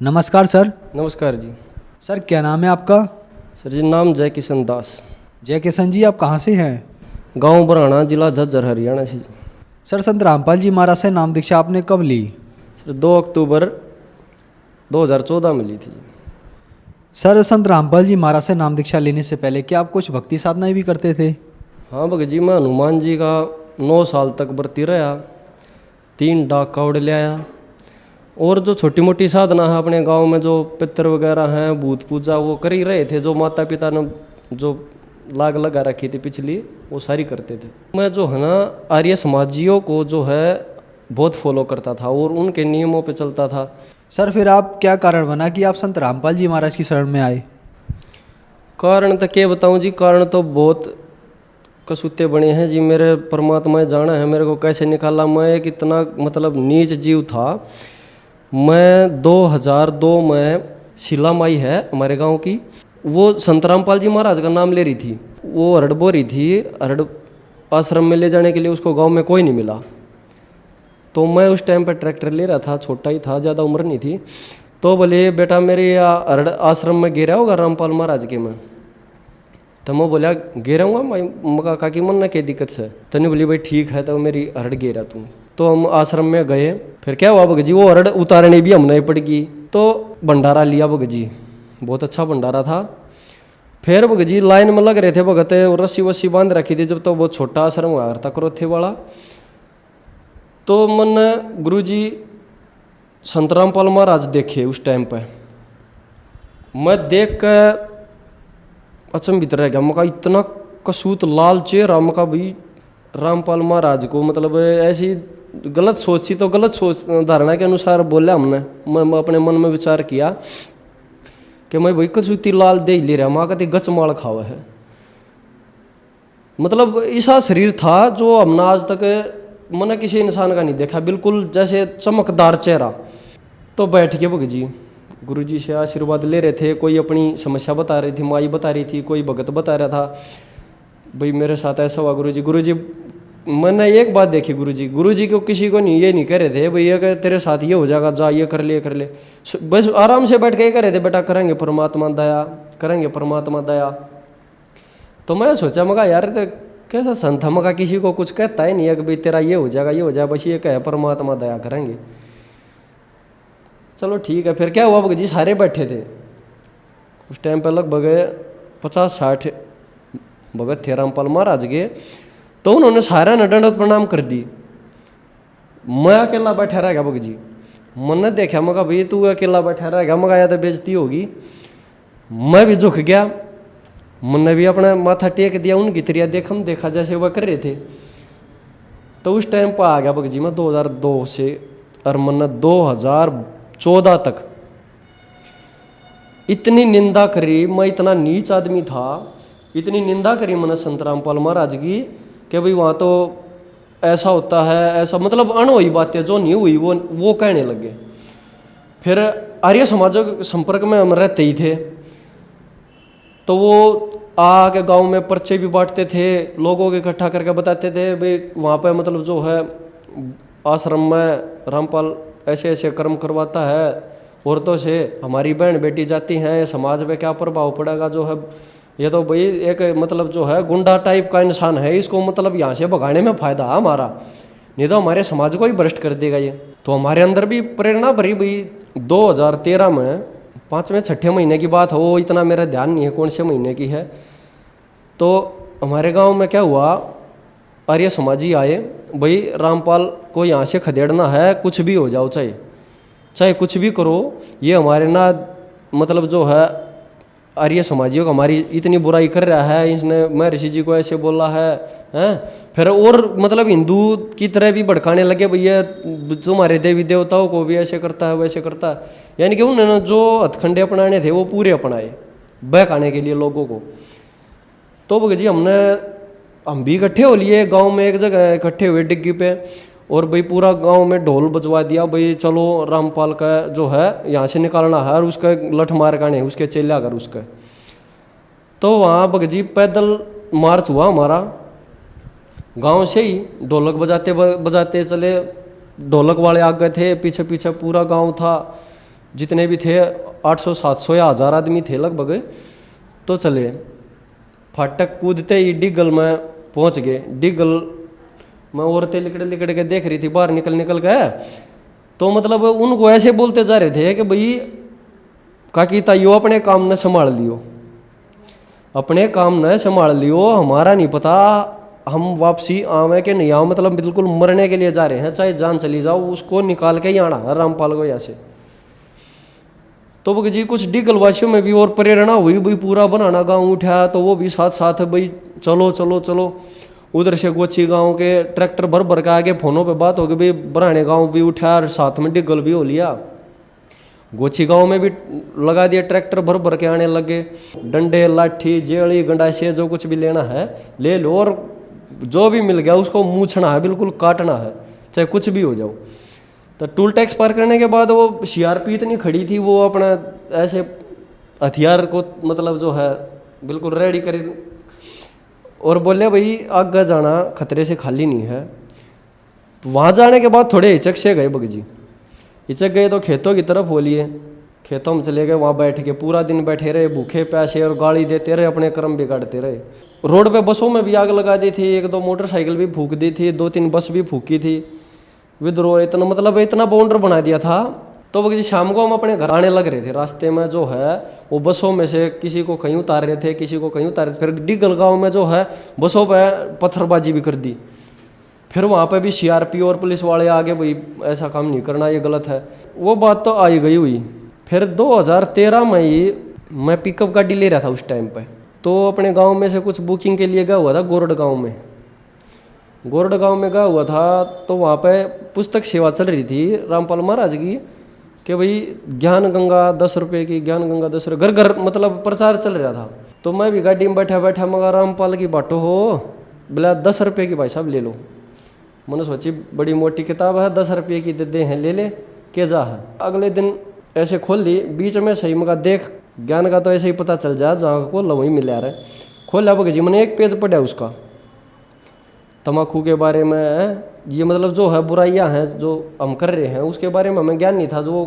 नमस्कार सर। नमस्कार जी। सर क्या नाम है आपका? सर जी नाम जय किशन दास। जय किशन जी, आप कहाँ से हैं? गांव बराना, जिला झज्जर, हरियाणा से। सर संत रामपाल जी महाराज से नाम दीक्षा आपने कब ली? सर 2 अक्टूबर 2014 में ली थी जी। सर संत रामपाल जी महाराज से नाम दीक्षा लेने से पहले क्या आप कुछ भक्ति साधनाएं भी करते थे? हाँ भगत जी, मैं हनुमान जी का 9 साल तक व्रती रहा, 3 डाक कावड़ ले आया, और जो छोटी मोटी साधना है अपने गांव में, जो पितर वगैरह हैं, भूत पूजा, वो कर ही रहे थे। जो माता पिता ने जो लाग लगा रखी थी पिछली, वो सारी करते थे। मैं जो है ना आर्य समाजियों को जो है बहुत फॉलो करता था और उनके नियमों पे चलता था। सर फिर आप क्या कारण बना कि आप संत रामपाल जी महाराज की शरण में आए? कारण तो क्या बताऊं जी, कारण तो बहुत कसूते बने हैं जी। मेरे परमात्मा जाना है मेरे को कैसे निकाला। मैं एक इतना मतलब नीच जीव था। मैं 2002 में शीला माई है हमारे गांव की, वो संत रामपाल जी महाराज का नाम ले रही थी। वो हरड़ बो रही थी, हरड़ आश्रम में ले जाने के लिए उसको गांव में कोई नहीं मिला। तो मैं उस टाइम पर ट्रैक्टर ले रहा था, छोटा ही था, ज़्यादा उम्र नहीं थी। तो बोले बेटा मेरे हरड़ आश्रम में गिरा होगा रामपाल महाराज के में। तो मैं बोला गिराऊंगा भाई, मका काकी मन ना क्या दिक्कत से। तो नहीं बोली भाई ठीक है, तो मेरी हरड़ गिरा तुम। तो हम आश्रम में गए। फिर क्या हुआ भगत जी, वो हरड़ उतारने भी हमने पड़ गई। तो भंडारा लिया भगत जी, बहुत अच्छा भंडारा था। फिर भगत जी लाइन में लग रहे थे भगत, रस्सी वस्सी बांध रखी थी। जब तो बहुत छोटा आश्रम हुआ था करोथे वाला। तो मन गुरु जी संत रामपाल महाराज देखे उस टाइम पे। मैं देख कर अचंभित रह गया। मका इतना कसूत लाल चेहरा, मका भाई रामपाल महाराज को मतलब ऐसी गलत सोच सी, तो गलत सोच धारणा के अनुसार बोला हमने। मैं अपने मन में विचार किया कि मैं भाई कसूती लाल दे ले रहा, माँ कहती गच माल खावा है। मतलब ऐसा शरीर था जो हमने आज तक मैंने किसी इंसान का नहीं देखा, बिल्कुल जैसे चमकदार चेहरा। तो बैठ के भगत जी गुरु जी से आशीर्वाद ले रहे थे। कोई अपनी समस्या बता रही थी, माई बता रही थी, कोई भगत बता रहा था भाई मेरे साथ ऐसा हुआ गुरु जी। गुरु जी मैंने एक बात देखी, गुरु जी को किसी को नहीं ये नहीं कह रहे थे भाई ये तेरे साथ ये हो जाएगा, जा ये कर ले कर ले। बस आराम से बैठ के कह रहे थे बेटा करेंगे परमात्मा दया, करेंगे परमात्मा दया। तो मैं सोचा मगा यार तो कैसा संत है, मगा किसी को कुछ कहता ही नहीं है कि भाई तेरा ये हो जाएगा ये हो जाएगा, बस ये कहे परमात्मा दया करेंगे। चलो ठीक है। फिर क्या हुआ भगत जी, सारे बैठे थे उस टाइम पर, लगभग 50-60 भगत थे रामपाल महाराज के। तो उन्होंने सारा ने दंडवत प्रणाम कर दी। मैं अकेला बैठा रह गया भगत जी। मैंने देखा, मगा भाई तू अकेला बैठा रह गया, मगा या तो बेइज्जती होगी। मैं भी झुक गया, मैंने भी अपना माथा टेक दिया, उनकी तरिया देखा जैसे वह कर रहे थे। तो उस टाइम पर आ गया भगत जी मैं 2002 से, और मैंने 2014 तक इतनी निंदा करी। मैं इतना नीच आदमी था, इतनी निंदा करी मैंने संत रामपाल महाराज की कि भाई वहाँ तो ऐसा होता है ऐसा, मतलब अनहोई बातें जो नहीं हुई वो कहने लगे। फिर आर्य समाजों के संपर्क में हम रहते ही थे। तो वो आके गांव में पर्चे भी बांटते थे, लोगों को इकट्ठा करके बताते थे भाई वहाँ पे मतलब जो है आश्रम में रामपाल ऐसे ऐसे कर्म करवाता है औरतों से, हमारी बहन बेटी जाती हैं, समाज में क्या प्रभाव पड़ेगा। जो है ये तो भाई एक मतलब जो है गुंडा टाइप का इंसान है, इसको मतलब यहाँ से भगाने में फ़ायदा है हमारा, नहीं तो हमारे समाज को ही भ्रष्ट कर देगा ये। तो हमारे अंदर भी प्रेरणा भरी भाई। 2013 में 5वें-6ठे महीने की बात हो, इतना मेरा ध्यान नहीं है कौन से महीने की है। तो हमारे गांव में क्या हुआ, आर्य समाजी आए भाई रामपाल को यहाँ से खदेड़ना है, कुछ भी हो जाओ, चाहे कुछ भी करो, ये हमारे ना मतलब जो है आर्य समाजियों को हमारी इतनी बुराई कर रहा है, इसने महर्षि जी को ऐसे बोला है हैं। फिर और मतलब हिंदू की तरह भी भड़काने लगे, भैया तुम्हारे देवी देवताओं को भी ऐसे करता है वैसे करता है। यानी कि उन्होंने जो हथखंडे अपनाने थे वो पूरे अपनाए बहकाने के लिए लोगों को। तो भगत जी हम भी इकट्ठे हो लिए गांव में, एक जगह इकट्ठे हुए डिग्गी पे, और भाई पूरा गांव में ढोल बजवा दिया भाई चलो रामपाल का जो है यहाँ से निकालना है, और उसका लठ मार काने उसके चेले आकर उसका। तो वहाँ भगत जी पैदल मार्च हुआ हमारा गांव से ही, ढोलक बजाते बजाते चले। ढोलक वाले आ गए थे, पीछे पीछे पूरा गांव था। जितने भी थे 800-700 या 1000 आदमी थे लगभग। तो चले फाटक कूदते ही डिगल में पहुंच गए। डिगल में औरतें लिकड़ लिकड़ के देख रही थी बाहर निकल निकल के। तो मतलब उनको ऐसे बोलते जा रहे थे कि भाई काकी ताइयो अपने काम न संभाल लियो, अपने काम न संभाल लियो, हमारा नहीं पता हम वापसी आवे कि नहीं आओ, मतलब बिल्कुल मरने के लिए जा रहे हैं, चाहे जान चली जाओ उसको निकाल के ही आना है रामपाल को यहाँ से। तो वो जी कुछ डिगलवासियों में भी और प्रेरणा हुई, भाई पूरा बनाना गांव उठा, तो वो भी साथ साथ भाई चलो चलो चलो। उधर से गोची गांव के ट्रैक्टर भर भर के आगे फोनों पे बात हो गई, भाई बनाने गांव भी उठा और साथ में डिगल भी हो लिया। गोची गांव में भी लगा दिया ट्रैक्टर भर भर के आने लगे। डंडे लाठी जेड़ी गंडासे जो कुछ भी लेना है ले लो, और जो भी मिल गया उसको मूछना है, बिल्कुल काटना है, चाहे कुछ भी हो जाओ। तो टूल टैक्स पार करने के बाद वो सीआरपी इतनी खड़ी थी, वो अपना ऐसे हथियार को मतलब जो है बिल्कुल रेडी कर, और बोले भाई आगे जाना खतरे से खाली नहीं है। वहाँ जाने के बाद थोड़े हिचक से गए बगजी, हिचक गए तो खेतों की तरफ हो लिए। खेतों में चले गए, वहाँ बैठ के पूरा दिन बैठे रहे, भूखे प्यासे और गाली देते रहे, अपने कर्म बिगाड़ते रहे। रोड पे बसों में भी आग लगा दी थी, 1-2 मोटरसाइकिल भी फूंक दी थी, 2-3 बस भी फूकी थी। विद्रोह इतना मतलब इतना बाउंडर बना दिया था। तो वो शाम को हम अपने घर आने लग रहे थे, रास्ते में जो है वो बसों में से किसी को कहीं उतार रहे थे, किसी को कहीं उतार रहे थे। फिर डिगल गाँव में जो है बसों पर पत्थरबाजी भी कर दी। फिर वहाँ पे भी सीआरपी और पुलिस वाले आगे, भाई ऐसा काम नहीं करना, ये गलत है। वो बात तो आई गई हुई। फिर 2013 में ही मैं पिकअप गाड़ी ले रहा था उस टाइम पे, तो अपने गांव में से कुछ बुकिंग के लिए गया हुआ था गोरड गांव में। गोरड गांव में गया हुआ था तो वहाँ पे पुस्तक सेवा चल रही थी रामपाल महाराज की, कि भाई ज्ञान गंगा 10 रुपये की, ज्ञान गंगा 10 रुपये, घर घर मतलब प्रचार चल रहा था। तो मैं भी गाड़ी में बैठा बैठा मगर रामपाल की बाटो हो, बोला 10 रुपये की भाई साहब ले लो। मैंने सोची बड़ी मोटी किताब है, 10 रुपये की दे हैं, ले ले के जा है। अगले दिन ऐसे खोल ली, बीच में सही मगा देख ज्ञान का तो ऐसे ही पता चल जाए, जहाँ को वहीं मिल रहा है। खोला बगजी मैंने एक पेज पढ़ा उसका, तम्बाकू के बारे में, ये मतलब जो है बुराइयां हैं जो हम कर रहे हैं उसके बारे में हमें ज्ञान नहीं था। जो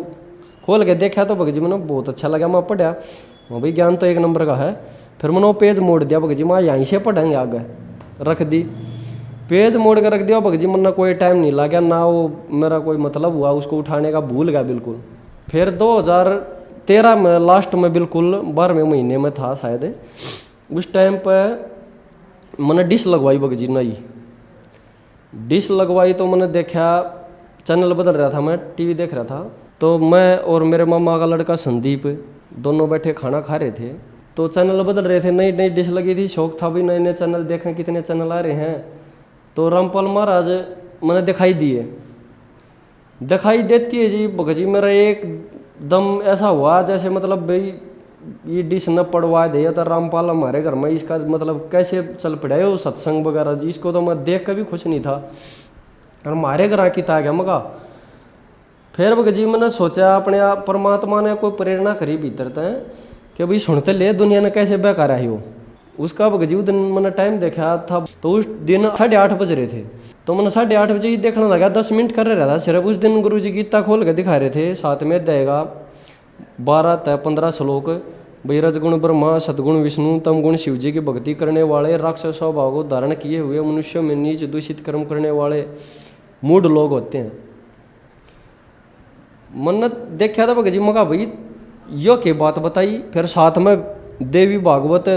खोल के देखा तो बगजी मैंने बहुत अच्छा लगा, मैं पढ़ा, भाई ज्ञान तो 1 नंबर का है। फिर मैंने वो पेज मोड़ दिया बगजी, मैं यहीं से पढ़ेंगे आगे, रख दी। पेज मोड़ के रख दिया बगजी, मैंने कोई टाइम नहीं लगा ना, वो मेरा कोई मतलब हुआ उसको उठाने का, भूल गया बिल्कुल। फिर 2013 में लास्ट में बिल्कुल 12वें महीने में था शायद, उस टाइम पर मैंने डिश लगवाई बगजी, नई डिश लगवाई। तो मैंने देखा चैनल बदल रहा था, मैं टीवी देख रहा था, तो मैं और मेरे मामा का लड़का संदीप दोनों बैठे खाना खा रहे थे। तो चैनल बदल रहे थे, नई नई डिश लगी थी, शौक था भी नए नए चैनल देखें, कितने चैनल आ रहे हैं। तो रामपाल महाराज मैंने दिखाई दिए, दिखाई देती है जी बगजी, मेरा एकदम ऐसा हुआ जैसे मतलब भाई ये डिश न पड़वा दे तो रामपाल हमारे घर में, इसका मतलब कैसे चल पड़ा है वो सत्संग वगैरह जी, इसको तो मैं देख कर भी खुश नहीं था, और हमारे घर आके था गया मगा। फिर बगजी मैंने सोचा अपने आप परमात्मा ने कोई प्रेरणा करी भीतर तय कि भाई सुनते ले दुनिया ने कैसे बेकार आई हो। उसका बगजी उस दिन मैंने टाइम देखा था, तो उस दिन 8:30 बज रहे थे। तो मैंने 8:30 बजे ही देखने लगा, 10 मिनट कर रहा था सिर्फ। उस दिन गुरु जी गीता खोल के दिखा रहे थे, साथ में देगा 12-15 श्लोक, भाई रजगुण ब्रह्मा, सदगुण विष्णु, तम गुण शिव जी की भक्ति करने वाले, राक्षस स्वभाव को धारण किए हुए, मनुष्य में नीच दूषित कर्म करने वाले मूढ़ लोग होते हैं। मैंने देखा था बगजी मगा भाई यो के बात बताई। फिर साथ में देवी भागवत,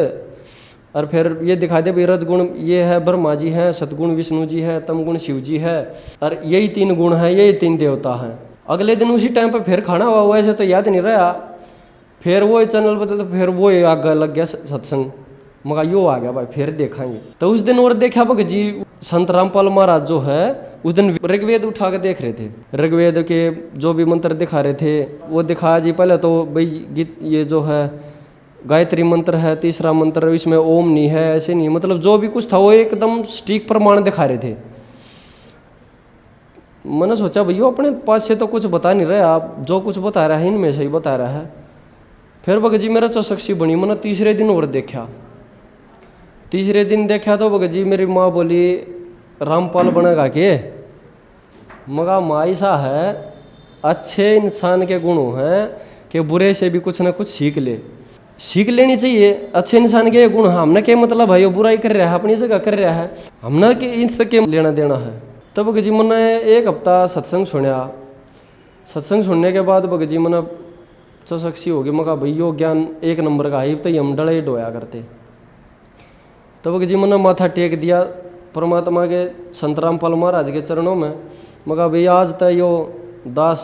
और फिर ये दिखा दे भाई रजगुण ये है ब्रह्मा जी हैं, सतगुण विष्णु जी है, तम गुण शिव जी है, और यही 3 गुण हैं, यही 3 देवता हैं। अगले दिन उसी टाइम पे फिर खाना हुआ, वैसे तो याद नहीं रहा। फिर वो चैनल बदल, तो फिर वो आगे लग गया सत्संग, मगा यो आ गया भाई फिर देखेंगे। तो उस दिन और देखा बगजी संत रामपाल महाराज जो है उस दिन ऋग्वेद उठा के देख रहे थे, ऋग्वेद के जो भी मंत्र दिखा रहे थे वो दिखाया जी। पहले तो भाई गीत ये जो है गायत्री मंत्र है, तीसरा मंत्र इसमें ओम नहीं है, ऐसे नहीं, मतलब जो भी कुछ था वो एकदम सटीक प्रमाण दिखा रहे थे। मैंने सोचा भैया अपने पास से तो कुछ बता नहीं रहे, आप जो कुछ बता रहा है इनमें से ही बता रहा है। फिर बगजी मेरा चौसक्षी बनी, मैंने तीसरे दिन और देखा। तीसरे दिन देखा तो बगजी मेरी माँ बोली रामपाल बनेगा के, मगा माँ ऐसा है अच्छे इंसान के गुण हैं कि बुरे से भी कुछ ना कुछ सीख लेनी चाहिए। अच्छे इंसान के गुण हमने के मतलब भाई वो बुराई कर रहा है अपनी जगह कर रहा है, हमने के इनसे के लेना देना है। तब भगत जी मैंने एक हफ्ता सत्संग सुनया। सत्संग सुनने के बाद भगत जी मैंने चौसक्षी हो गई। मैं कहा भाई यो ज्ञान एक नंबर का है, तो हम डले डोया करते। तब भगत जी मैंने माथा टेक दिया परमात्मा के संत रामपाल महाराज के चरणों में। मैं कहा भाई आज तक यो दास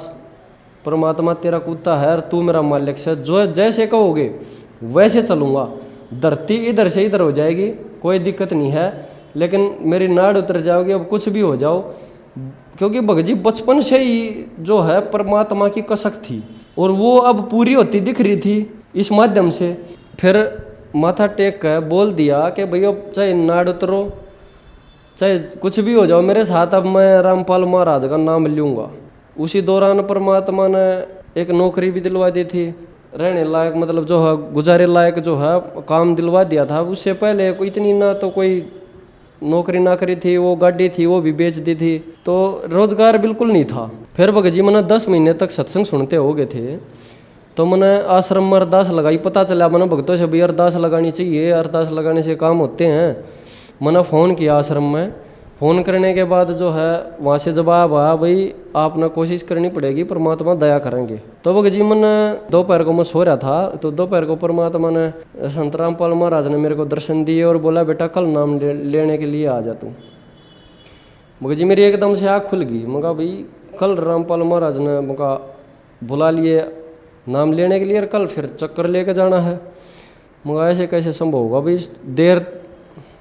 परमात्मा तेरा कुत्ता है और तू मेरा मालिक से, जो जैसे कहोगे वैसे चलूँगा। धरती इधर से इधर हो जाएगी, कोई दिक्कत नहीं है, लेकिन मेरी नाड़ उतर जाओगी, अब कुछ भी हो जाओ। क्योंकि भगत जी बचपन से ही जो है परमात्मा की कसक थी और वो अब पूरी होती दिख रही थी इस माध्यम से। फिर माथा टेक कर बोल दिया कि भैया चाहे नाड़ उतरो चाहे कुछ भी हो जाओ मेरे साथ, अब मैं रामपाल महाराज का नाम लूँगा। उसी दौरान परमात्मा ने एक नौकरी भी दिलवा दी थी, रहने लायक मतलब जो है गुजारे लायक जो है काम दिलवा दिया था। उससे पहले कोई इतनी ना तो कोई नौकरी ना करी थी, वो गाड़ी थी वो भी बेच दी थी, तो रोजगार बिल्कुल नहीं था। फिर भगत जी मैंने 10 महीने तक सत्संग सुनते हो गए थे। तो मैंने आश्रम में अरदास लगाई, पता चला मैंने भक्तों से भी अरदास लगानी चाहिए, अरदास लगाने से काम होते हैं। मैंने फ़ोन किया आश्रम में। फ़ोन करने के बाद जो है वहाँ से जवाब आया भाई आपने कोशिश करनी पड़ेगी, परमात्मा दया करेंगे। तो भगत जी मैंने दोपहर को मैं सो रहा था, तो दोपहर को परमात्मा ने संत रामपाल महाराज ने मेरे को दर्शन दिए और बोला बेटा कल नाम लेने के लिए आ जा तू। भगत जी मेरी एकदम से आँख खुल गई। मैं कहा भाई कल रामपाल महाराज ने मौका बुला लिए नाम लेने के लिए और कल फिर चक्कर लेके जाना है। मगर ऐसे कैसे संभव होगा भाई, देर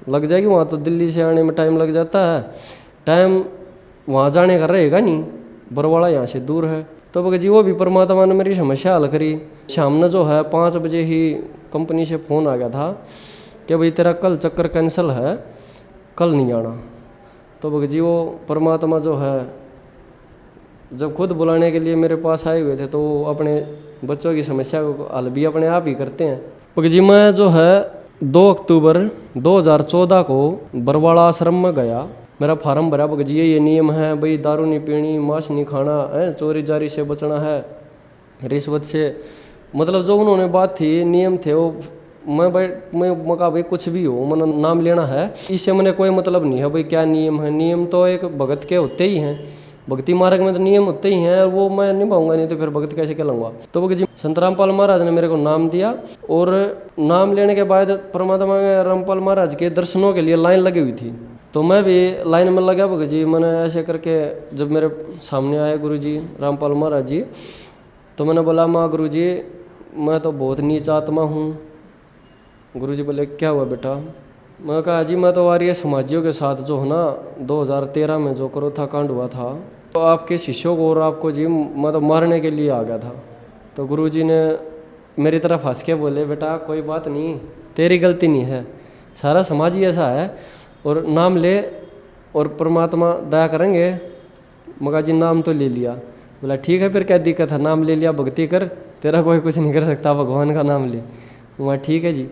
लग जाएगी, वहाँ तो दिल्ली से आने में टाइम लग जाता है, टाइम वहाँ जाने का रहेगा नहीं, बरवाड़ा यहाँ से दूर है। तो भगत जी वो भी परमात्मा ने मेरी समस्या हल करी। शाम ने जो है 5 बजे ही कंपनी से फ़ोन आ गया था कि भाई तेरा कल चक्कर कैंसिल है, कल नहीं आना। तो भगत जी वो परमात्मा जो है जब खुद बुलाने के लिए मेरे पास आए हुए थे तो वो अपने बच्चों की समस्या को हल भी अपने आप ही करते हैं। भगत जी मैं जो है 2 अक्टूबर 2014 को बरवाड़ा आश्रम में गया, मेरा फार्म भरा। भगत जी ये नियम है भाई, दारू नहीं पीनी, मांस नहीं खाना है, चोरी जारी से बचना है, रिश्वत से, मतलब जो उन्होंने बात थी नियम थे वो मैं कहा भाई कुछ भी हो मैंने नाम लेना है, इससे मैंने कोई मतलब नहीं है भाई क्या नियम है। नियम तो एक भगत के होते ही हैं, भक्ति मार्ग में तो नियम होते ही हैं, और वो मैं निभाऊंगा नहीं तो फिर भगत कैसे कहलाऊंगा। तो भगत जी संत रामपाल महाराज ने मेरे को नाम दिया और नाम लेने के बाद परमात्मा के रामपाल महाराज के दर्शनों के लिए लाइन लगी हुई थी, तो मैं भी लाइन में लगा। भगत जी मैंने ऐसे करके जब मेरे सामने आए गुरु जी रामपाल महाराज जी, तो मैंने बोला माँ गुरु जी मैं तो बहुत नीच आत्मा हूँ। गुरु जी बोले क्या हुआ बेटा? मैं कहा जी मैं तो आर्य समाजियों के साथ जो है ना 2013 में जो करोथा कांड हुआ था, तो आपके शिष्यों को और आपको जी मैं तो मारने के लिए आ गया था। तो गुरु जी ने मेरी तरफ हंस के बोले बेटा कोई बात नहीं, तेरी गलती नहीं है, सारा समाज ही ऐसा है, और नाम ले और परमात्मा दया करेंगे। मगा जी नाम तो ले लिया। बोला ठीक है फिर क्या दिक्कत है, नाम ले लिया, भक्ति कर, तेरा कोई कुछ नहीं कर सकता, भगवान का नाम ले। वहाँ ठीक है जी।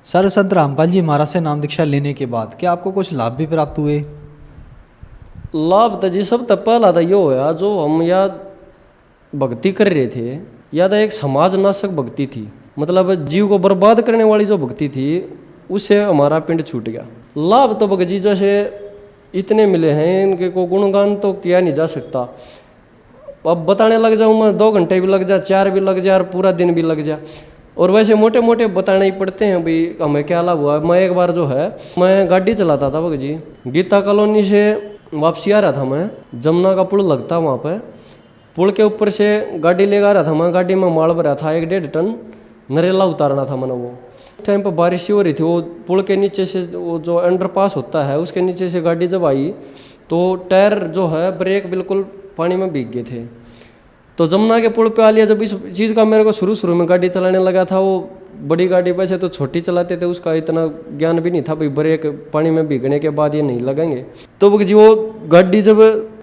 सर संत रामपाल जी महाराज से नाम दीक्षा लेने के बाद क्या आपको कुछ लाभ भी प्राप्त हुए? लाभ तो जी सब तक पहला था ये होया जो हम या भक्ति कर रहे थे, या तो एक समाज नाशक भक्ति थी, मतलब जीव को बर्बाद करने वाली जो भक्ति थी उससे हमारा पिंड छूट गया। लाभ तो भगत जी जैसे इतने मिले हैं, इनके को गुणगान तो किया नहीं जा सकता। अब बताने लग जाऊँ मैं 2 घंटे भी लग जाए, 4 भी लग जाए और पूरा दिन भी लग जाए, और वैसे मोटे मोटे बताने ही पड़ते हैं भाई हमें क्या लाभ हुआ। मैं एक बार जो है मैं गाड़ी चलाता था भगत जी, गीता कॉलोनी से वापसी आ रहा था मैं, जमुना का पुल लगता वहाँ पे, पुल के ऊपर से गाड़ी लेकर आ रहा था मैं, गाड़ी में माल भरा था 1.5 टन, नरेला उतारना था मैंने। वो टाइम पर बारिश ही हो रही थी, वो पुल के नीचे से वो जो अंडरपास होता है उसके नीचे से गाड़ी जब आई तो टायर जो है ब्रेक बिल्कुल पानी में भीग गए थे। तो जमुना के पुल पे आ लिया। जब इस चीज़ का मेरे को शुरू में गाड़ी चलाने लगा था, वो बड़ी गाड़ी वैसे तो छोटी चलाते थे, उसका इतना ज्ञान भी नहीं था भाई ब्रेक पानी में भीगने के बाद ये नहीं लगेंगे। तो जी वो गाड़ी जब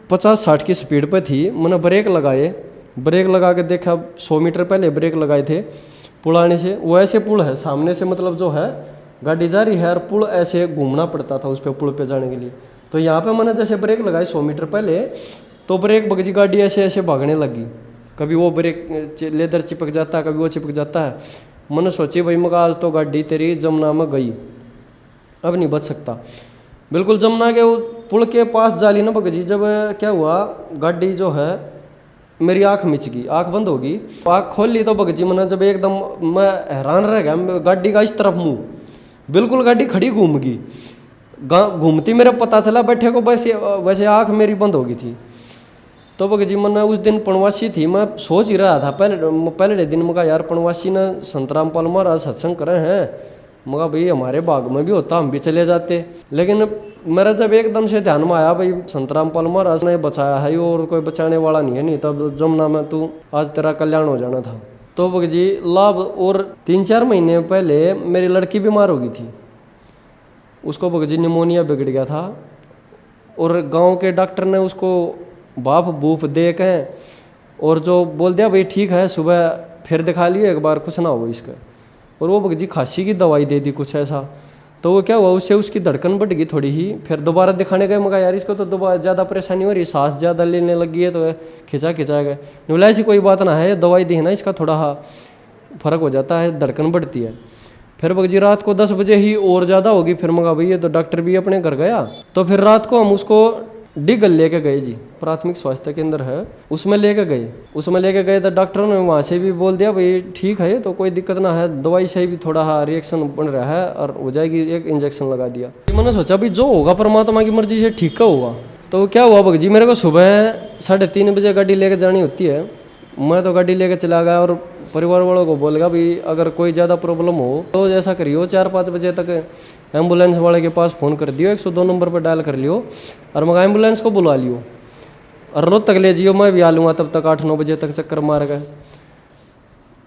50-60 की स्पीड पे थी, मैंने ब्रेक लगाए, ब्रेक लगा के देखा 100 मीटर पहले ब्रेक लगाए थे पुल आने से। वो ऐसे पुल है सामने से, मतलब जो है गाड़ी जा रही है और पुल ऐसे घूमना पड़ता था उस पर पुल पे जाने के लिए। तो यहाँ पे मैंने जैसे ब्रेक लगाई 100 मीटर पहले, तो ब्रेक भगत जी गाड़ी ऐसे ऐसे भागने लगी, कभी वो ब्रेक लेदर चिपक जाता है, कभी वो चिपक जाता है। मैंने सोची भाई मगा आज तो गाड़ी तेरी जमुना में गई, अब नहीं बच सकता। बिल्कुल जमुना के पुल के पास जाली ना भगत जी, जब क्या हुआ गाड़ी जो है मेरी आंख मिच गई, आंख बंद होगी। आंख खोल ली तो भगत जी मैंने जब एकदम मैं हैरान रह गया, गाड़ी का इस तरफ मुंह, बिल्कुल गाड़ी खड़ी घूम गई, घूमती मेरा पता चला बैठे को, वैसे वैसे आंख मेरी बंद हो गई थी। तो भगत जी मैंने उस दिन पणवासी थी, मैं सोच ही रहा था पहले दिन मगा यार पणवासी ने संत रामपाल महाराज सत्संग करे हैं, मगा भाई हमारे बाग में भी होता हम भी चले जाते। लेकिन मेरा जब एकदम से ध्यान में आया भाई संत रामपाल महाराज ने बचाया है और कोई बचाने वाला नहीं है, नहीं तब जमुना में तू आज तेरा कल्याण हो जाना था। तो भगत जी लाभ, और 3-4 महीने पहले मेरी लड़की बीमार हो गई थी, उसको भगत जी निमोनिया बिगड़ गया था, और गांव के डॉक्टर ने उसको बाफ बूफ दे के और जो बोल दिया भाई ठीक है, सुबह फिर दिखा लियो एक बार, कुछ ना हो इसका। और वो भगत जी खांसी की दवाई दे दी कुछ ऐसा, तो वो क्या हुआ उससे उसकी धड़कन बढ़ गई थोड़ी ही। फिर दोबारा दिखाने गए, मगा यार इसको तो दोबारा ज़्यादा परेशानी हो रही, सांस ज़्यादा लेने लगी है, तो खिंचा गए। बोला ऐसी कोई बात ना है, दवाई दी है ना, इसका थोड़ा फर्क हो जाता है, धड़कन बढ़ती है। फिर भगत जी रात को 10 बजे ही और ज़्यादा होगी, फिर मगा भाई ये तो डॉक्टर भी अपने घर गया। तो फिर रात को हम उसको डिगल लेके गए जी, प्राथमिक स्वास्थ्य केंद्र है, उसमें लेके गए तो डॉक्टरों ने वहाँ से भी बोल दिया भाई ठीक है तो कोई दिक्कत ना है, दवाई से भी थोड़ा रिएक्शन बन रहा है और हो जाएगी, एक इंजेक्शन लगा दिया। मैंने सोचा भाई जो होगा परमात्मा की मर्जी से ठीक का होगा। तो क्या हुआ भगत जी, मेरे को सुबह 3:30 बजे गाड़ी लेके जानी होती है, मैं तो गाड़ी लेके चला गया और परिवार वालों को बोल गया भाई अगर कोई ज़्यादा प्रॉब्लम हो तो ऐसा करियो 4-5 बजे तक एम्बुलेंस वाले के पास फ़ोन कर दियो, 102 नंबर पर डायल कर लियो और मगर एम्बुलेंस को बुला लियो और रोज तक ले जियो, मैं भी आ लूँगा तब तक 8-9 बजे तक चक्कर मार गए।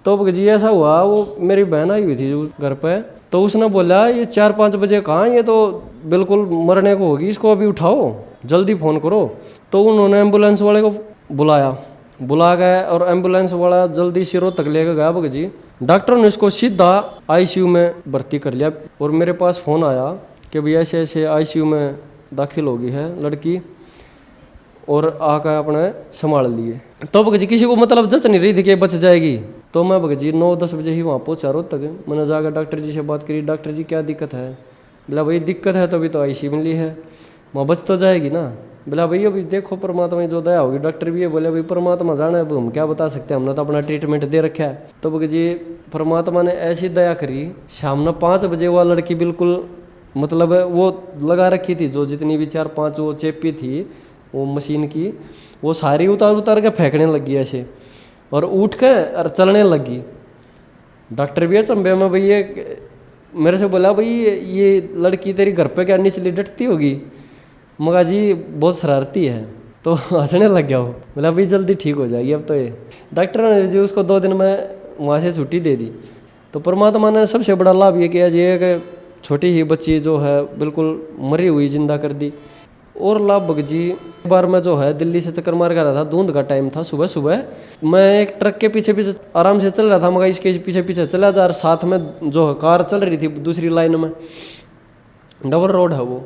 तो भगत जी ऐसा हुआ, वो मेरी बहन आई हुई थी घर पे, तो उसने बोला ये 4-5 बजे कहाँ, ये तो बिल्कुल मरने को होगी, इसको अभी उठाओ, जल्दी फ़ोन करो। तो उन्होंने एम्बुलेंस वाले को बुला गए और एम्बुलेंस वाला जल्दी सिरों तक लेकर गया भगत जी। डॉक्टर ने इसको सीधा आईसीयू में भर्ती कर लिया और मेरे पास फ़ोन आया कि भैया ऐसे ऐसे आईसीयू में दाखिल हो गई है लड़की और आकर अपने संभाल लिए। तो भगत जी किसी को मतलब जच नहीं रही थी कि बच जाएगी। तो मैं भगत जी 9-10 बजे ही वहाँ पहुँचा रोज तक। मैंने जाकर डॉक्टर जी से बात करी, डॉक्टर जी क्या दिक्कत है? बोला भाई दिक्कत है तभी तो आईसीयू में ली है, वहाँ बच तो जाएगी ना। बोला भैया अभी देखो परमात्मा की जो दया होगी। डॉक्टर भी ये बोले भाई परमात्मा जाने, अब हम क्या बता सकते हैं, हमने तो अपना ट्रीटमेंट दे रखा है। तो भगत जी परमात्मा ने ऐसी दया करी, शाम ने 5 बजे वो लड़की बिल्कुल मतलब वो लगा रखी थी जो जितनी भी 4-5 वो चेपी थी वो मशीन की, वो सारी उतार के फेंकने लगी ऐसे और उठ के और चलने लगी। डॉक्टर भी अचंभे में भाई ये मेरे से बोला भाई ये लड़की तेरी घर पे क्या निचली डटती होगी? मगा जी बहुत शरारती है। तो हंसने लग गया वो, बोला भाई जल्दी ठीक हो जाएगी अब तो। ये डॉक्टर ने जी उसको 2 दिन में वहाँ से छुट्टी दे दी। तो परमात्मा ने सबसे बड़ा लाभ ये किया जी कि छोटी ही बच्ची जो है बिल्कुल मरी हुई जिंदा कर दी। और लाभ भगत जी एक बार मैं जो है दिल्ली से चक्कर मार कर रहा था, धुंध का टाइम था, सुबह सुबह मैं एक ट्रक के पीछे पीछे आराम से चल रहा था, मगर इसके पीछे पीछे चला जा, साथ में जो है कार चल रही थी दूसरी लाइन में, डबल रोड है वो,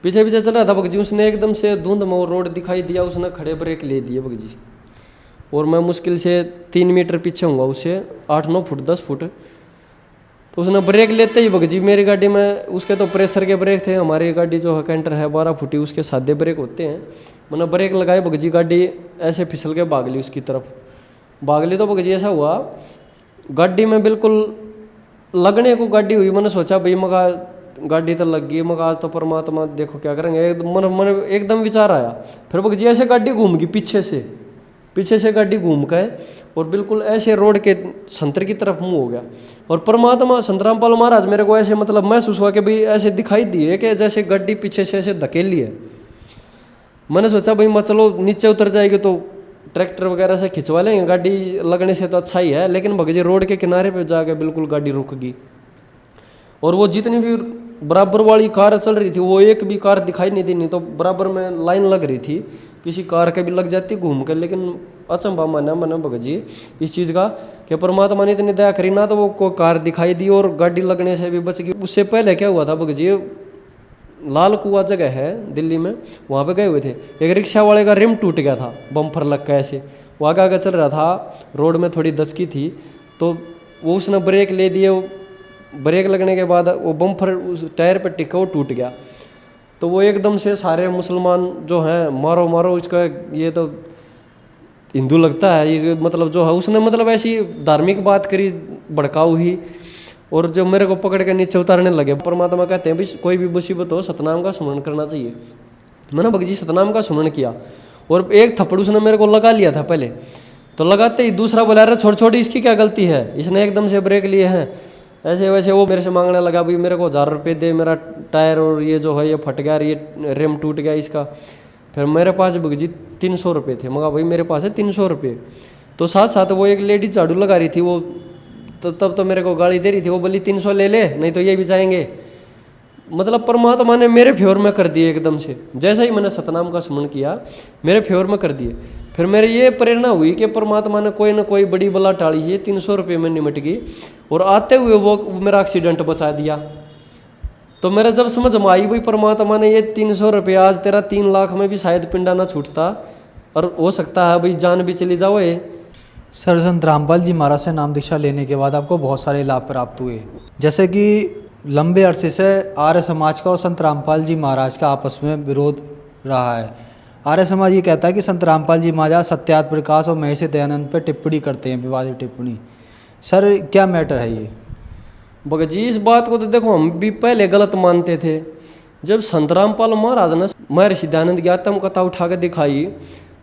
पीछे पीछे चल रहा था भगत जी। उसने एकदम से धुंध में वो रोड दिखाई दिया, उसने खड़े ब्रेक ले दिए भगत जी। और मैं मुश्किल से 3 मीटर पीछे हूँगा उससे, 8-9 फुट 10 फुट। तो उसने ब्रेक लेते ही भगत जी मेरी गाड़ी में, उसके तो प्रेशर के ब्रेक थे, हमारी गाड़ी जो है कैंटर है 12 फुटी, उसके सादे ब्रेक होते हैं। मैंने ब्रेक लगाए भगत जी, गाड़ी ऐसे फिसल के भाग ली उसकी तरफ, भाग ली। तो भगत जी ऐसा हुआ गाड़ी में बिल्कुल लगने को गाड़ी हुई। मैंने सोचा भाई मगा गाड़ी तो लग गई, मगर आज तो परमात्मा देखो क्या करेंगे। मन एकदम विचार आया। फिर भगत जी ऐसे गाड़ी घूम गई पीछे से गाड़ी घूम के और बिल्कुल ऐसे रोड के संतर की तरफ मुंह हो गया। और परमात्मा संत रामपाल महाराज मेरे को ऐसे मतलब महसूस हुआ कि भाई ऐसे दिखाई दिए कि जैसे गाड़ी पीछे से ऐसे धकेली है। मैंने सोचा भाई मैं चलो नीचे उतर जाएगी तो ट्रैक्टर वगैरह से खिंचवा लेंगे, गाड़ी लगने से तो अच्छा ही है। लेकिन भगत जी रोड के किनारे पे जाके बिल्कुल गाड़ी रुक गई और वो जितनी भी बराबर वाली कार चल रही थी वो एक भी कार दिखाई नहीं दी, नहीं तो बराबर में लाइन लग रही थी, किसी कार के भी लग जाती घूम कर। लेकिन अचंभा माना भगत जी इस चीज़ का कि परमात्मा ने इतनी दया करी ना, तो वो को कार दिखाई दी और गाड़ी लगने से भी बच गई। उससे पहले क्या हुआ था भगत जी, लाल कुआं जगह है दिल्ली में, वहाँ पे गए हुए थे। एक रिक्शा वाले का रिम टूट गया था, बम्पर लग का ऐसे, वो आगे आगे चल रहा था, रोड में थोड़ी दचकी थी, तो वो उसने ब्रेक ले दिए, ब्रेक लगने के बाद वो बम्पर उस टायर पर टिका, वो टूट गया। तो वो एकदम से सारे मुसलमान जो हैं, मारो मारो इसका, ये तो हिंदू लगता है ये, मतलब जो है उसने मतलब ऐसी धार्मिक बात करी भड़काऊ ही, और जो मेरे को पकड़ के नीचे उतारने लगे। परमात्मा कहते हैं भी कोई भी मुसीबत हो सतनाम का स्मरण करना चाहिए। मैंने भगत जी सतनाम का स्मरण किया, और एक थप्पड़ उसने मेरे को लगा लिया था पहले, तो लगाते ही दूसरा बोला अरे छोड़ छोड़ इसकी क्या गलती है, इसने एकदम से ब्रेक लिए हैं, ऐसे वैसे वो मेरे से मांगने लगा भाई मेरे को 1000 रुपये दे, मेरा टायर और ये जो है ये फट गया, ये रिम टूट गया इसका। फिर मेरे पास भगत जी 300 रुपये थे, मगा भाई मेरे पास है 300 रुपये। तो साथ साथ वो एक लेडी झाड़ू लगा रही थी, वो तो तब तो मेरे को गाली दे रही थी, वो बोली 300 ले ले नहीं तो ये भी जाएंगे। मतलब परमात्मा ने मेरे फेवर में कर दिए एकदम से, जैसे ही मैंने सतनाम का स्मरण किया मेरे फेवर में कर दिए। फिर मेरे ये प्रेरणा हुई कि परमात्मा ने कोई ना कोई बड़ी बला टाली है, 300 रुपये में निमट गई, और आते हुए वो मेरा एक्सीडेंट बचा दिया। तो मेरा जब समझ में आई भाई परमात्मा ने ये 300 रुपये, आज तेरा 3 लाख में भी शायद पिंडा ना छूटता, और हो सकता है भाई जान भी चली जाओ। सर संत रामपाल जी महाराज से नाम दीक्षा लेने के बाद आपको बहुत सारे लाभ प्राप्त हुए, जैसे कि लंबे अरसे से आर्य समाज का और संत रामपाल जी महाराज का आपस में विरोध रहा है। आर्य समाज ये कहता है कि संत रामपाल जी महाराज सत्यार्थ प्रकाश और महर्षि दयानंद पर टिप्पणी करते हैं, विवादित टिप्पणी। सर क्या मैटर है ये? भगत जी इस बात को तो देखो हम भी पहले गलत मानते थे। जब संत रामपाल महाराज ने महर्षि दयानंद की आत्म कथा उठा के दिखाई,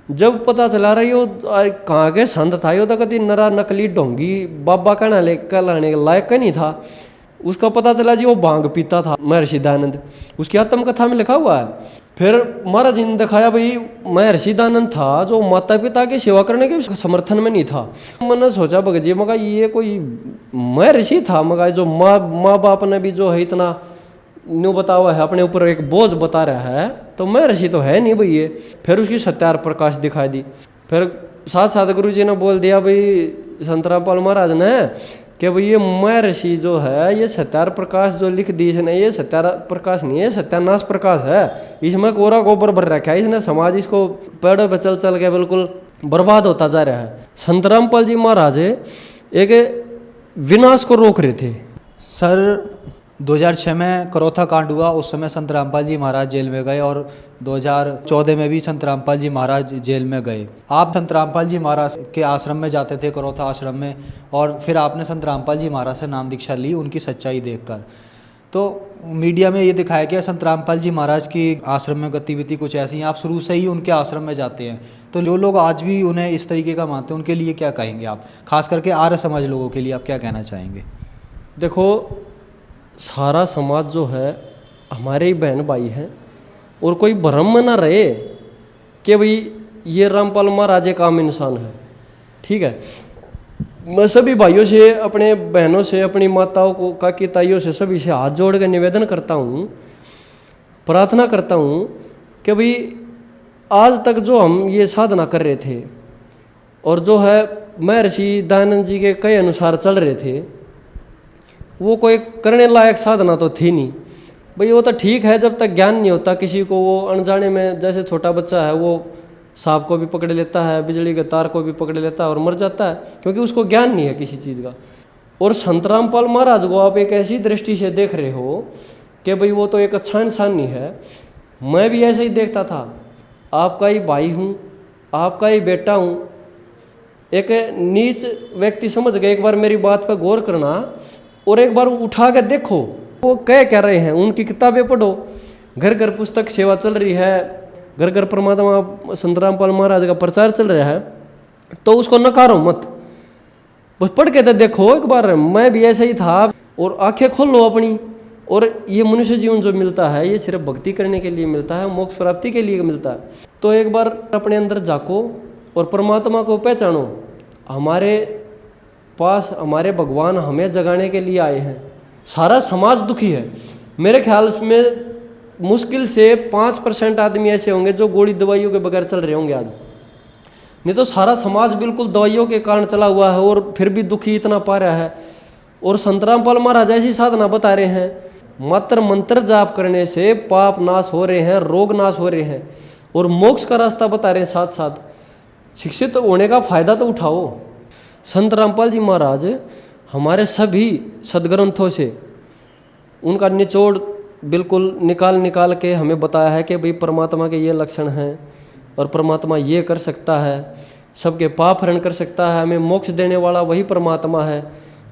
जब पता चला रही हो कहाँ के संत था, यो तो कभी नरा नकली ढोंगी बाबा कहलाने के लायक का नहीं था। उसका पता चला जी वो भांग पीता था महर्षि दयानंद, उसकी आत्म कथा में लिखा हुआ है। फिर महाराज जी ने दिखाया भाई महर्षि दयानंद था जो माता पिता की सेवा करने के समर्थन में नहीं था। मैंने सोचा भगत जी मगा ये कोई महर्षि था, मगा जो माँ बाप ने भी जो है इतना न्यू बता हुआ है, अपने ऊपर एक बोझ बता रहा है, तो महर्षि तो है नहीं भाई ये। फिर उसकी सत्यार्थ प्रकाश दिखाई दी। फिर साथ साथ गुरु जी ने बोल दिया भाई संत रामपाल महाराज ने कि भाई ये महर्षि जो है ये सत्यार्थ प्रकाश जो लिख दी इसने, ये सत्यार्थ प्रकाश नहीं है, सत्यानाश प्रकाश है। इसमें कोरा गोबर भर रखा है इसने, समाज इसको पेड़ों पे चल चल के बिल्कुल बर्बाद होता जा रहा है। संत रामपाल जी महाराज एक विनाश को रोक रहे थे। सर 2006 में करौथा कांड हुआ, उस समय संत रामपाल जी महाराज जेल में गए, और 2014 में भी संत रामपाल जी महाराज जेल में गए। आप संत रामपाल जी महाराज के आश्रम में जाते थे, करौथा आश्रम में, और फिर आपने संत रामपाल जी महाराज से नाम दीक्षा ली उनकी सच्चाई देखकर। तो मीडिया में ये दिखाया गया संत रामपाल जी महाराज की आश्रम में गतिविधि कुछ ऐसी है, आप शुरू से ही उनके आश्रम में जाते हैं, तो जो लोग आज भी उन्हें इस तरीके का मानते हैं उनके लिए क्या कहेंगे आप? खास करके आर्य समाज लोगों के लिए आप क्या कहना चाहेंगे? देखो सारा समाज जो है हमारे ही बहन भाई हैं, और कोई भ्रम में ना रहे कि भाई ये रामपाल महाराज एक आम इंसान है। ठीक है, मैं सभी भाइयों से, अपने बहनों से, अपनी माताओं को, काकी ताइयों से, सभी से हाथ जोड़ के निवेदन करता हूँ, प्रार्थना करता हूँ कि भाई आज तक जो हम ये साधना कर रहे थे और जो है महर्षि दयानंद जी के कई अनुसार चल रहे थे, वो कोई करने लायक साधना तो थी नहीं भाई। वो तो ठीक है जब तक ज्ञान नहीं होता किसी को, वो अनजाने में, जैसे छोटा बच्चा है वो सांप को भी पकड़ लेता है, बिजली के तार को भी पकड़ लेता है और मर जाता है, क्योंकि उसको ज्ञान नहीं है किसी चीज़ का। और संत रामपाल महाराज को आप एक ऐसी दृष्टि से देख रहे हो कि भाई वो तो एक अच्छा इंसान नहीं है। मैं भी ऐसे ही देखता था, आपका ही भाई हूँ, आपका ही बेटा हूँ। एक नीच व्यक्ति समझ गए, एक बार मेरी बात पर गौर करना और एक बार उठा के देखो वो कह रहे हैं, उनकी किताबें पढ़ो। घर घर पुस्तक सेवा चल रही है, घर घर परमात्मा संत रामपाल महाराज का प्रचार चल रहा है, तो उसको नकारो मत, बस पढ़ के तो देखो एक बार। मैं भी ऐसा ही था, और आंखें खोल लो अपनी। और ये मनुष्य जीवन जो मिलता है ये सिर्फ भक्ति करने के लिए मिलता है, मोक्ष प्राप्ति के लिए मिलता है। तो एक बार अपने अंदर झाँको और परमात्मा को पहचानो। हमारे पास हमारे भगवान हमें जगाने के लिए आए हैं। सारा समाज दुखी है। मेरे ख्याल में मुश्किल से 5% आदमी ऐसे होंगे जो गोली दवाइयों के बगैर चल रहे होंगे आज, नहीं तो सारा समाज बिल्कुल दवाइयों के कारण चला हुआ है और फिर भी दुखी इतना पा रहा है। और संत रामपाल महाराज ऐसी साधना बता रहे हैं मात्र मंत्र जाप करने से पाप नाश हो रहे हैं, रोग नाश हो रहे हैं और मोक्ष का रास्ता बता रहे हैं। साथ साथ शिक्षित होने का फायदा तो उठाओ। संत रामपाल जी महाराज हमारे सभी सदग्रंथों से उनका निचोड़ बिल्कुल निकाल के हमें बताया है कि भाई परमात्मा के ये लक्षण हैं और परमात्मा ये कर सकता है, सबके पाप हरण कर सकता है, हमें मोक्ष देने वाला वही परमात्मा है,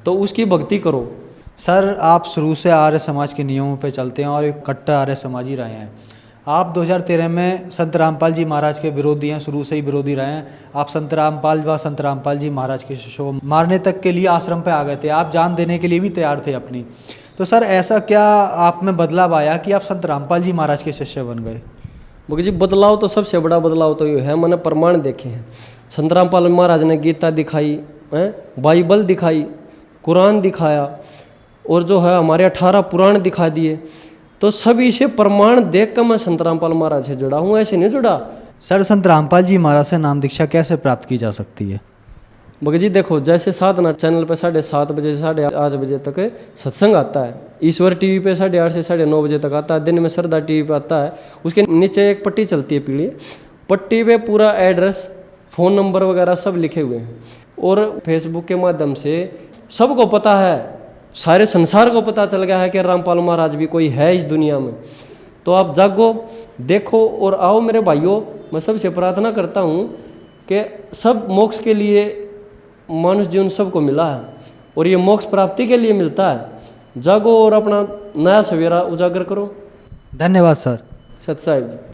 तो उसकी भक्ति करो। सर आप शुरू से आर्य समाज के नियमों पे चलते हैं और एक कट्टर आर्य समाजी रहे हैं। आप 2013 में संत रामपाल जी महाराज के विरोधी हैं, शुरू से ही विरोधी रहे हैं। आप संत रामपाल जी महाराज के शिष्यों को मारने तक के लिए आश्रम पे आ गए थे, आप जान देने के लिए भी तैयार थे अपनी। तो सर ऐसा क्या आप में बदलाव आया कि आप संत रामपाल जी महाराज के शिष्य बन गए? बोले जी बदलाव तो सबसे बड़ा बदलाव तो ये है, मैंने प्रमाण देखे हैं। संत रामपाल महाराज ने गीता दिखाई, बाइबल दिखाई, कुरान दिखाया और जो है हमारे 18 पुराण दिखा दिए। तो सभी से प्रमाण देख कर मैं संत रामपाल महाराज से जुड़ा हूँ, ऐसे नहीं जुड़ा। सर संत रामपाल जी महाराज से नाम दीक्षा कैसे प्राप्त की जा सकती है? भगत जी देखो, जैसे साधना चैनल पे 7:30 बजे से 8:30 बजे तक सत्संग आता है, ईश्वर टीवी पे 8:30 से 9:30 बजे तक आता है, दिन में श्रद्धा टीवी पे आता है। उसके नीचे एक पट्टी चलती है पीली, पट्टी पे पूरा एड्रेस, फ़ोन नंबर वगैरह सब लिखे हुए हैं। और फेसबुक के माध्यम से सबको पता है, सारे संसार को पता चल गया है कि रामपाल महाराज भी कोई है इस दुनिया में। तो आप जागो, देखो और आओ मेरे भाइयों। मैं सबसे प्रार्थना करता हूँ कि सब मोक्ष के लिए मानुष जीवन सबको मिला है और ये मोक्ष प्राप्ति के लिए मिलता है। जागो और अपना नया सवेरा उजागर करो। धन्यवाद सर। सत साहिब जी।